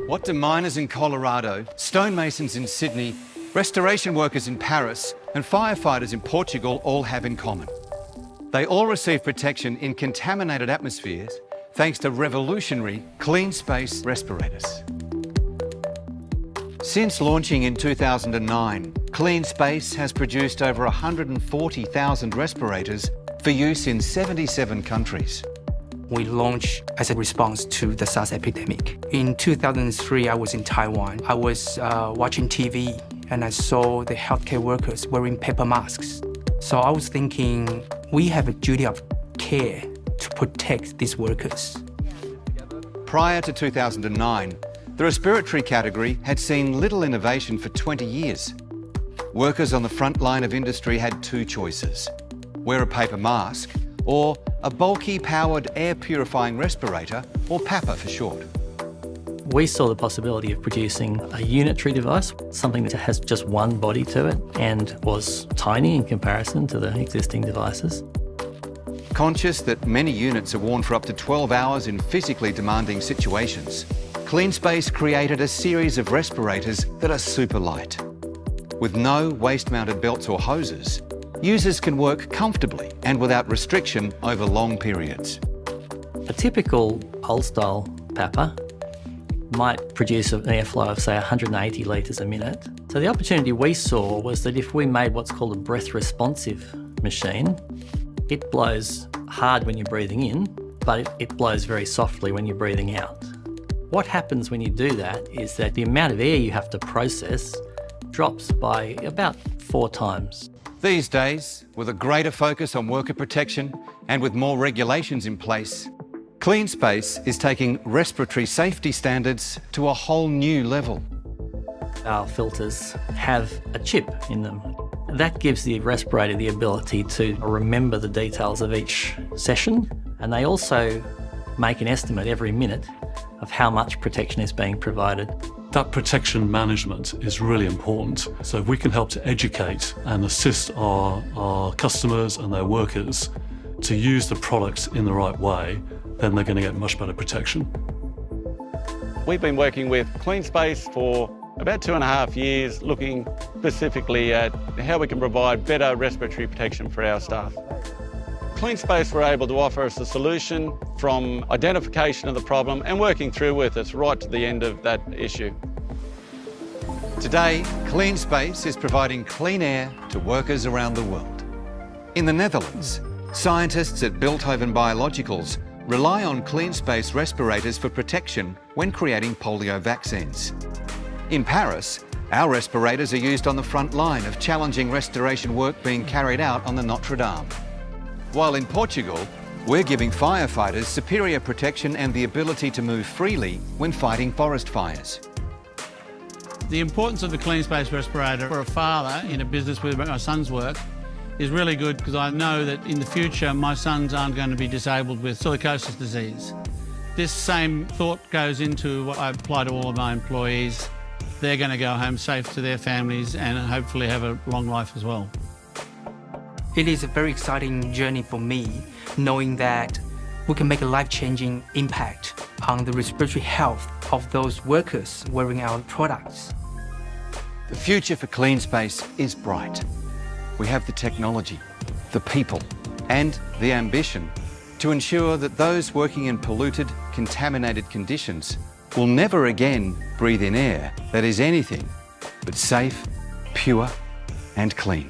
What do miners in Colorado, stonemasons in Sydney, restoration workers in Paris, and firefighters in Portugal all have in common? They all receive protection in contaminated atmospheres thanks to revolutionary Cleanspace respirators. Since launching in 2009, Cleanspace has produced over 140,000 respirators for use in 77 countries. We launched as a response to the SARS epidemic. In 2003, I was in Taiwan. I was watching TV and I saw the healthcare workers wearing paper masks. So I was thinking, we have a duty of care to protect these workers. Prior to 2009, the respiratory category had seen little innovation for 20 years. Workers on the front line of industry had two choices: wear a paper mask or a bulky powered air purifying respirator, or PAPA for short. We saw the possibility of producing a unitary device, something that has just one body to it and was tiny in comparison to the existing devices. Conscious that many units are worn for up to 12 hours in physically demanding situations, Cleanspace created a series of respirators that are super light. With no waist-mounted belts or hoses, users can work comfortably and without restriction over long periods. A typical old-style PAPA might produce an airflow of, say, 180 litres a minute. So the opportunity we saw was that if we made what's called a breath-responsive machine, it blows hard when you're breathing in, but it blows very softly when you're breathing out. What happens when you do that is that the amount of air you have to process drops by about 4 times. These days, with a greater focus on worker protection and with more regulations in place, Cleanspace is taking respiratory safety standards to a whole new level. Our filters have a chip in them. That gives the respirator the ability to remember the details of each session, and they also make an estimate every minute of how much protection is being provided. That protection management is really important. So if we can help to educate and assist our customers and their workers to use the products in the right way, then they're going to get much better protection. We've been working with Cleanspace for about 2.5 years, looking specifically at how we can provide better respiratory protection for our staff. Cleanspace were able to offer us a solution from identification of the problem and working through with us right to the end of that issue. Today, Cleanspace is providing clean air to workers around the world. In the Netherlands, scientists at Bilthoven Biologicals rely on Cleanspace respirators for protection when creating polio vaccines. In Paris, our respirators are used on the front line of challenging restoration work being carried out on the Notre Dame. While in Portugal, we're giving firefighters superior protection and the ability to move freely when fighting forest fires. The importance of the Cleanspace respirator for a father in a business where my sons work is really good, because I know that in the future my sons aren't going to be disabled with silicosis disease. This same thought goes into what I apply to all of my employees. They're going to go home safe to their families and hopefully have a long life as well. It is a very exciting journey for me, knowing that we can make a life-changing impact on the respiratory health of those workers wearing our products. The future for Cleanspace is bright. We have the technology, the people, and the ambition to ensure that those working in polluted, contaminated conditions will never again breathe in air that is anything but safe, pure, and clean.